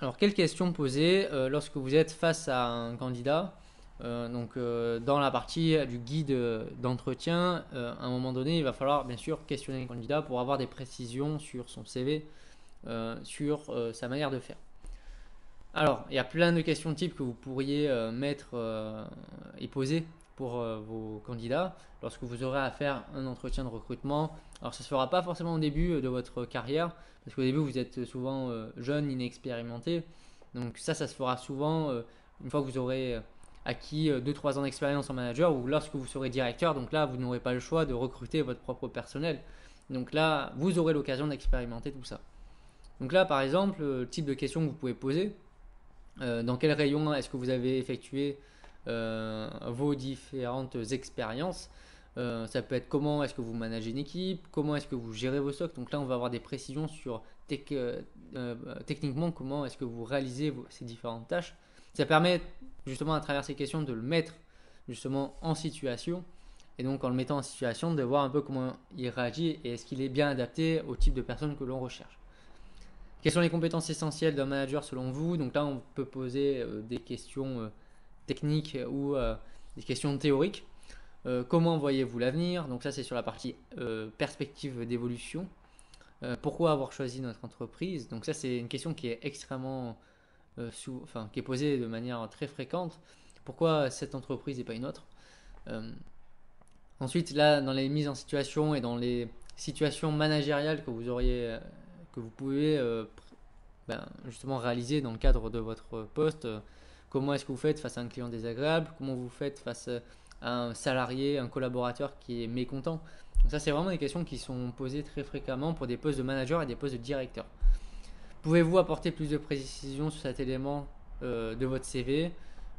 Alors, quelles questions poser lorsque vous êtes face à un candidat? Dans la partie du guide d'entretien, à un moment donné, il va falloir bien sûr questionner le candidat pour avoir des précisions sur son CV, sur sa manière de faire. Alors, il y a plein de questions types que vous pourriez mettre et poser pour vos candidats lorsque vous aurez à faire un entretien de recrutement. Alors, ça ne se fera pas forcément au début de votre carrière, parce qu'au début, vous êtes souvent jeune, inexpérimenté. Donc ça se fera souvent une fois que vous aurez acquis 2-3 ans d'expérience en manager ou lorsque vous serez directeur. Donc là, vous n'aurez pas le choix de recruter votre propre personnel. Donc là, vous aurez l'occasion d'expérimenter tout ça. Donc là, par exemple, le type de questions que vous pouvez poser, dans quel rayon est-ce que vous avez effectué vos différentes expériences. Ça peut être comment est-ce que vous managez une équipe, comment est-ce que vous gérez vos stocks. Donc là, on va avoir des précisions sur techniquement comment est-ce que vous réalisez ces différentes tâches. Ça permet justement à travers ces questions de le mettre justement en situation. Et donc en le mettant en situation, de voir un peu comment il réagit et est-ce qu'il est bien adapté au type de personne que l'on recherche. Quelles sont les compétences essentielles d'un manager selon vous? Donc là, on peut poser des questions techniques ou des questions théoriques. Comment voyez-vous l'avenir? Donc ça, c'est sur la partie perspective d'évolution. Pourquoi avoir choisi notre entreprise? Donc ça, c'est une question qui est extrêmement qui est posée de manière très fréquente. Pourquoi cette entreprise et pas une autre? Euh, Ensuite, là, dans les mises en situation et dans les situations managériales que vous auriez, que vous pouvez justement réaliser dans le cadre de votre poste. Comment est-ce que vous faites face à un client désagréable? Comment vous faites face à un salarié, un collaborateur qui est mécontent? Donc ça, c'est vraiment des questions qui sont posées très fréquemment pour des postes de manager et des postes de directeur. Pouvez-vous apporter plus de précision sur cet élément de votre CV?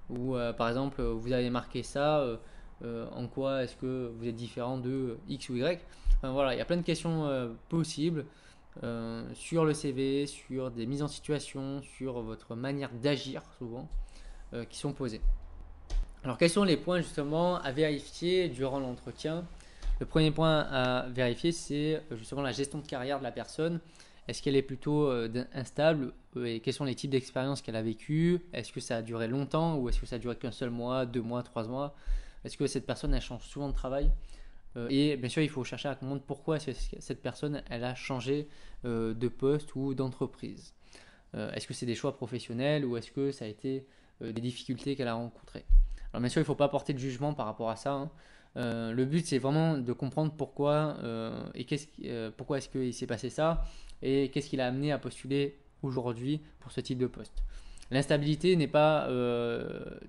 Ou par exemple, vous avez marqué ça, en quoi est-ce que vous êtes différent de X ou Y? Enfin, voilà, il y a plein de questions possibles sur le CV, sur des mises en situation, sur votre manière d'agir souvent, qui sont posées. Alors quels sont les points justement à vérifier durant l'entretien? Le premier point à vérifier, c'est justement la gestion de carrière de la personne. Est-ce qu'elle est plutôt instable et quels sont les types d'expériences qu'elle a vécues? Est-ce que ça a duré longtemps ou est-ce que ça a duré qu'un seul mois, 2 mois, 3 mois? Est-ce que cette personne elle change souvent de travail? Et bien sûr, il faut chercher à comprendre pourquoi cette personne elle a changé de poste ou d'entreprise. Est-ce que c'est des choix professionnels ou est-ce que ça a été des difficultés qu'elle a rencontrées? Alors bien sûr, il ne faut pas porter de jugement par rapport à ça, hein. Le but, c'est vraiment de comprendre pourquoi pourquoi est-ce qu'il s'est passé ça et qu'est-ce qui l'a amené à postuler aujourd'hui pour ce type de poste. L'instabilité n'est pas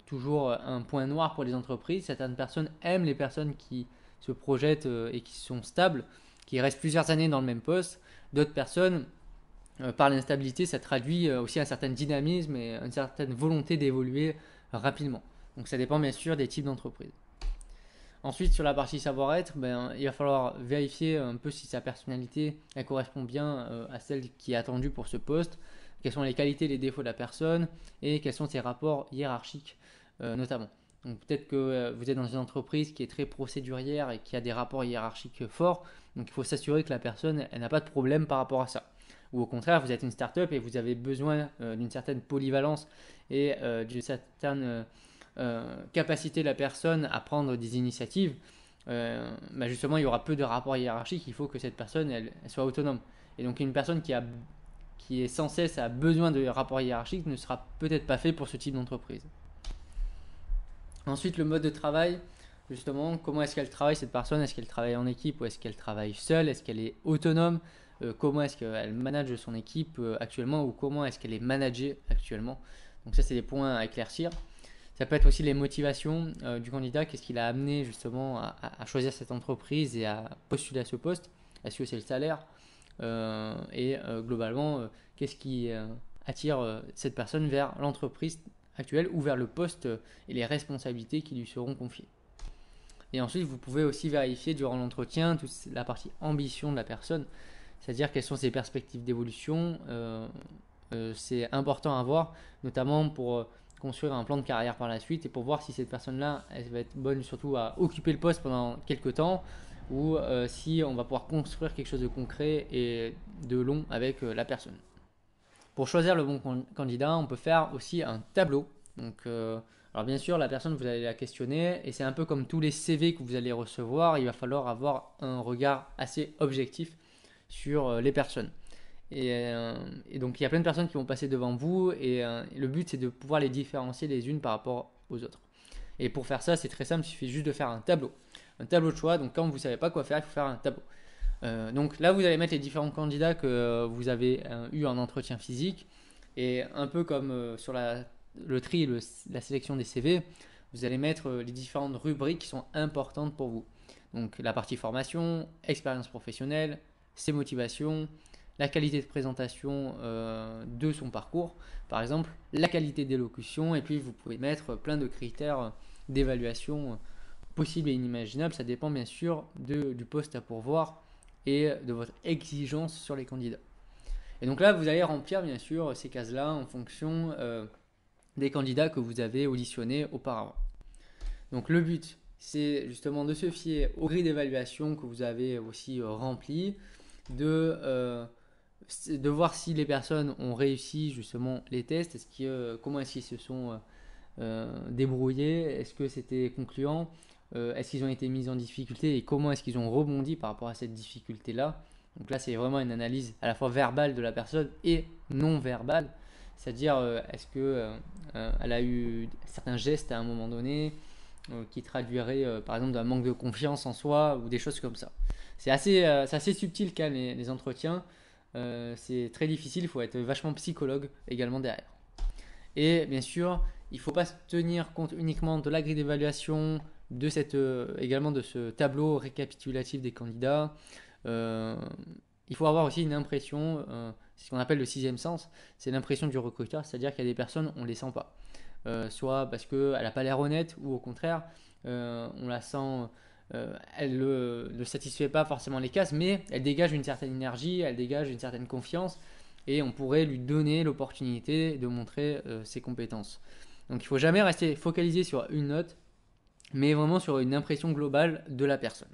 toujours un point noir pour les entreprises. Certaines personnes aiment les personnes qui se projettent et qui sont stables, qui restent plusieurs années dans le même poste. D'autres personnes, par l'instabilité, ça traduit aussi un certain dynamisme et une certaine volonté d'évoluer rapidement. Donc ça dépend bien sûr des types d'entreprises. Ensuite, sur la partie savoir-être, il va falloir vérifier un peu si sa personnalité elle correspond bien à celle qui est attendue pour ce poste, quelles sont les qualités et les défauts de la personne et quels sont ses rapports hiérarchiques notamment. Donc peut-être que vous êtes dans une entreprise qui est très procédurière et qui a des rapports hiérarchiques forts, donc il faut s'assurer que la personne elle n'a pas de problème par rapport à ça. Ou au contraire, vous êtes une start-up et vous avez besoin d'une certaine polyvalence et d'une certaine capacité de la personne à prendre des initiatives. Justement, il y aura peu de rapports hiérarchiques, il faut que cette personne elle soit autonome. Et donc une personne qui est sans cesse a besoin de rapports hiérarchiques ne sera peut-être pas fait pour ce type d'entreprise. Ensuite, le mode de travail, justement, comment est-ce qu'elle travaille cette personne? Est-ce qu'elle travaille en équipe ou est-ce qu'elle travaille seule? Est-ce qu'elle est autonome? Comment est-ce qu'elle manage son équipe actuellement ou comment est-ce qu'elle est managée actuellement? Donc ça, c'est des points à éclaircir. Ça peut être aussi les motivations du candidat, qu'est-ce qui l'a amené justement à choisir cette entreprise et à postuler à ce poste. Est-ce que c'est le salaire? Globalement, qu'est-ce qui attire cette personne vers l'entreprise actuelle ou vers le poste et les responsabilités qui lui seront confiées. Et ensuite, vous pouvez aussi vérifier durant l'entretien toute la partie ambition de la personne, c'est-à-dire quelles sont ses perspectives d'évolution. C'est important à voir, notamment pour construire un plan de carrière par la suite et pour voir si cette personne-là, elle va être bonne surtout à occuper le poste pendant quelques temps ou si on va pouvoir construire quelque chose de concret et de long avec la personne. Pour choisir le bon candidat, on peut faire aussi un tableau. Donc, alors bien sûr, la personne, vous allez la questionner et c'est un peu comme tous les CV que vous allez recevoir, il va falloir avoir un regard assez objectif sur les personnes. Et donc, il y a plein de personnes qui vont passer devant vous et le but, c'est de pouvoir les différencier les unes par rapport aux autres. Et pour faire ça, c'est très simple, il suffit juste de faire un tableau. Un tableau de choix, donc quand vous ne savez pas quoi faire, il faut faire un tableau. Donc là, vous allez mettre les différents candidats que vous avez eu en entretien physique. Et un peu comme sur le tri, la sélection des CV, vous allez mettre les différentes rubriques qui sont importantes pour vous. Donc la partie formation, expérience professionnelle, ses motivations, la qualité de présentation de son parcours, par exemple, la qualité d'élocution, et puis vous pouvez mettre plein de critères d'évaluation possibles et inimaginables. Ça dépend bien sûr du poste à pourvoir et de votre exigence sur les candidats. Et donc là, vous allez remplir bien sûr ces cases-là en fonction des candidats que vous avez auditionnés auparavant. Donc le but, c'est justement de se fier aux grilles d'évaluation que vous avez aussi remplies, de voir si les personnes ont réussi justement les tests, comment est-ce qu'ils se sont débrouillés, est-ce que c'était concluant, est-ce qu'ils ont été mis en difficulté et comment est-ce qu'ils ont rebondi par rapport à cette difficulté-là. Donc là, c'est vraiment une analyse à la fois verbale de la personne et non verbale, c'est-à-dire est-ce qu'elle a eu certains gestes à un moment donné qui traduiraient par exemple d'un manque de confiance en soi ou des choses comme ça. C'est assez subtil quand même les entretiens. C'est très difficile, il faut être vachement psychologue également derrière. Et bien sûr, il ne faut pas se tenir compte uniquement de la grille d'évaluation, également de ce tableau récapitulatif des candidats. Il faut avoir aussi une impression, c'est ce qu'on appelle le sixième sens, c'est l'impression du recruteur, c'est-à-dire qu'il y a des personnes, on ne les sent pas. Soit parce qu'elle n'a pas l'air honnête, ou au contraire, on la sent, elle ne satisfait pas forcément les cases, mais elle dégage une certaine énergie, elle dégage une certaine confiance, et on pourrait lui donner l'opportunité de montrer ses compétences. Donc il ne faut jamais rester focalisé sur une note, mais vraiment sur une impression globale de la personne.